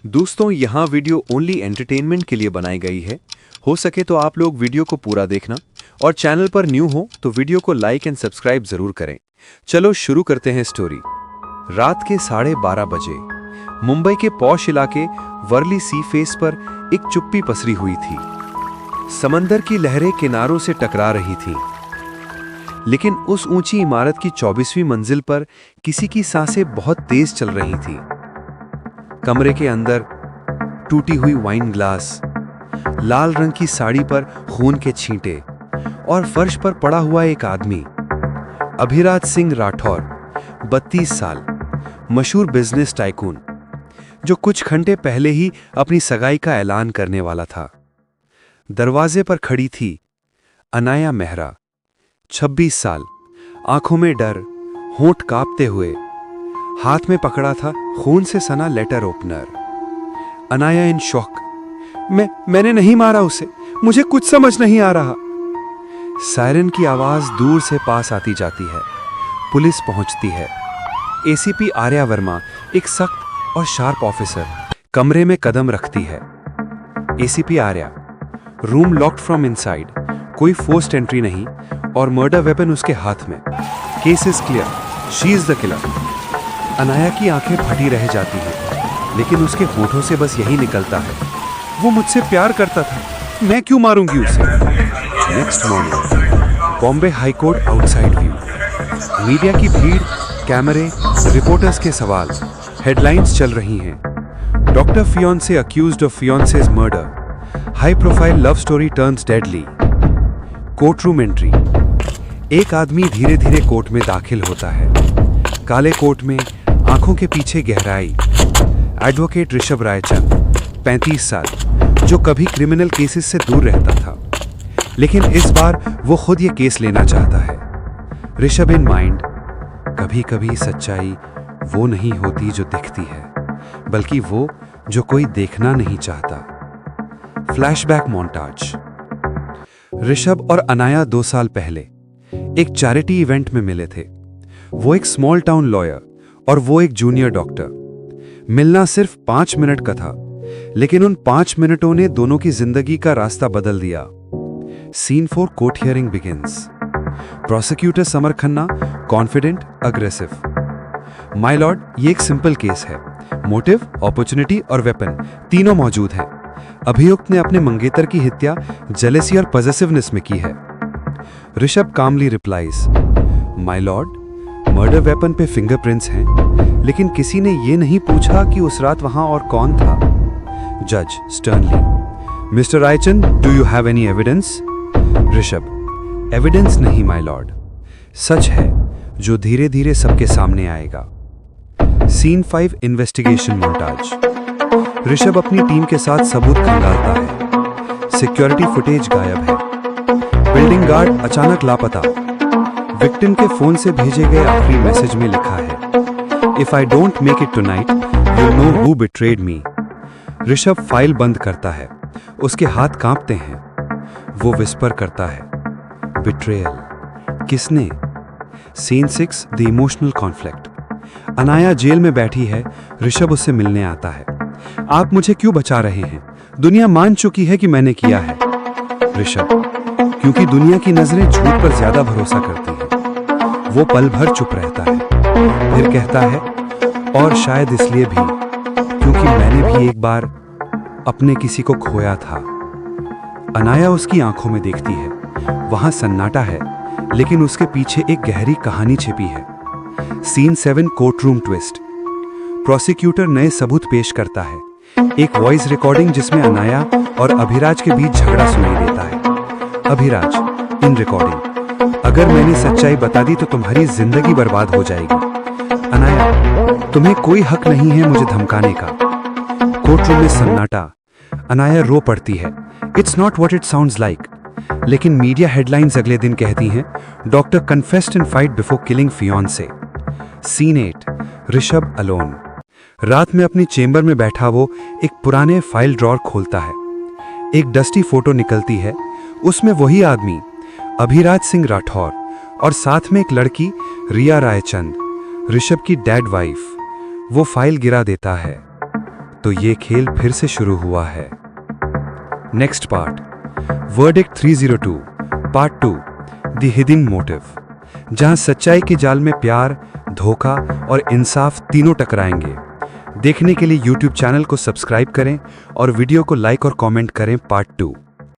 दोस्तों, यहाँ video only entertainment के लिए बनाई गई है। हो सके तो आप लोग वीडियो को पूरा देखना और चैनल पर न्यू हो तो वीडियो को लाइक एंड सब्सक्राइब जरूर करें। चलो शुरू करते हैं स्टोरी। रात के 12:30 बजे मुंबई के पॉश इलाके वर्ली सी फेस पर एक चुप्पी पसरी हुई थी। समंदर की लहरें किनारों से टकरा रही थीं, लेकिन उस ऊंची इमारत की 24वीं मंजिल पर किसी की सांसें बहुत तेज चल रही थीं। कमरे के अंदर टूटी हुई वाइन ग्लास, लाल रंग की साड़ी पर खून के छींटे और फर्श पर पड़ा हुआ एक आदमी, अभिराज सिंह राठौर, 32 साल, मशहूर बिजनेस टाइकून, जो कुछ घंटे पहले ही अपनी सगाई का ऐलान करने वाला था। दरवाजे पर खड़ी थी अनाया मेहरा, 26 साल, आंखों में डर, होंठ कांपते हुए, हाथ में पकड़ा था खून से सना letter opener. Anaya in shock, मैंने नहीं मारा उसे, मुझे कुछ समझ नहीं आ रहा। सायरन की आवाज दूर से पास आती जाती है। पुलिस पहुंचती है। एसीपी आर्या वर्मा, एक सख्त और शार्प ऑफिसर, कमरे में कदम रखती है। ACP Arya, room locked from inside, कोई फोर्स्ड एंट्री नहीं और मर्डर वेपन उसके हाथ में। Case is clear, she is the killer. Anaya की आंखें फटी रह जाती हैं, लेकिन उसके होठों से बस यही निकलता है, वो मुझसे प्यार करता था, मैं क्यों मारूंगी उसे। Next morning, Bombay high court outside view. Media की भीड़, कैमरे, रिपोर्टर्स के सवाल, हेडलाइंस चल रही हैं। Doctor fiance accused of fiance's murder, high profile love story turns deadly. Courtroom entry. एक आदमी धीरे धीरे कोर्ट में दाखिल होता है। काले कोट में, आंखों के पीछे गहराई। एडवोकेट ऋषभ रायचंद, 35 साल, जो कभी क्रिमिनल केसेस से दूर रहता था, लेकिन इस बार वो खुद ये केस लेना चाहता है। ऋषभ इन माइंड, कभी कभी सच्चाई वो नहीं होती जो दिखती है, बल्कि वो जो कोई देखना नहीं चाहता। Flashback montage. ऋषभ और अनाया 2 साल पहले एक चैरिटी इवेंट में मिले थे। वो एक स्मॉल टाउन लॉयर और वो एक जूनियर डॉक्टर। मिलना सिर्फ 5 मिनट का था, लेकिन उन 5 मिनटों ने दोनों की जिंदगी का रास्ता बदल दिया। Scene 4 court hearing begins. Prosecutor Samar Khanna, confident, aggressive. My lord, ये एक सिंपल केस है। मोटिव, अपॉर्चुनिटी और वेपन तीनों मौजूद हैं। अभियुक्त ने अपने मंगेतर की हत्या जेलेसी और पॉसेसिवनेस में की है। Rishabh Kamli replies, my lord, murder weapon पे फिंगरप्रिंट्स हैं, लेकिन किसी ने ये नहीं पूछा कि उस रात वहां और कौन था। जज sternly, mister Raichand, do you have any evidence? Rishabh, evidence नहीं माय लॉर्ड, सच है जो धीरे धीरे सबके सामने आएगा। Scene 5 investigation montage. ऋषभ अपनी टीम के साथ सबूत खंगालता है। सिक्योरिटी फुटेज गायब है। बिल्डिंग गार्ड अचानक लापता। विक्टिम के फोन से भेजे गए आखिरी मैसेज में लिखा है, if I don't make it tonight you know who betrayed me. Rishabh file बंद करता है। उसके हाथ कांपते हैं। वो विस्पर करता है, बिट्रेयल, किसने? Scene 6 the emotional conflict. Anaya जेल में बैठी है। ऋषभ उससे मिलने आता है। आप मुझे क्यों बचा रहे हैं? दुनिया मान चुकी है कि मैंने किया है। ऋषभ, क्योंकि दुनिया की नजरें झूठ पर ज्यादा भरोसा करती हैं। वो पल भर चुप रहता है, फिर कहता है, और शायद इसलिए भी क्योंकि मैंने भी एक बार अपने किसी को खोया था। अनाया उसकी आंखों में देखती है। वहां सन्नाटा है, लेकिन उसके पीछे एक गहरी कहानी छिपी है। Scene 7 courtroom twist. Prosecutor नए सबूत पेश करता है। एक वॉइस रिकॉर्डिंग जिसमें अनाया और अभिराज के बीच झगड़ा सुनाई देता है। अभिराज, इन रिकॉर्डिंग, अगर मैंने सच्चाई बता दी तो तुम्हारी जिंदगी बर्बाद हो जाएगी। अनाया, तुम्हें कोई हक नहीं है मुझे धमकाने का। कोर्टरूम में सन्नाटा। अनाया रो पड़ती है, it's not what it sounds like. लेकिन मीडिया हेडलाइंस अगले दिन कहती हैं, doctor confessed in fight before killing fiance. Scene 8 Rishabh alone. रात में अपनी चेंबर में बैठा वो एक पुराने फाइल ड्रॉर खोलता है। एक डस्टी फोटो निकलती है। उसमें वही आदमी, अभिराज सिंह राठौर, और साथ में एक लड़की, रिया रायचंद, ऋषभ की डेड वाइफ। वो फाइल गिरा देता है। तो ये खेल फिर से शुरू हुआ है। Next part, verdict 302 part 2, the hidden motive, जहां सच्चाई के जाल में प्यार, धोखा और इंसाफ तीनों टकराएंगे। देखने के लिए YouTube चैनल को सब्सक्राइब करें और वीडियो को लाइक और कमेंट करें। पार्ट 2।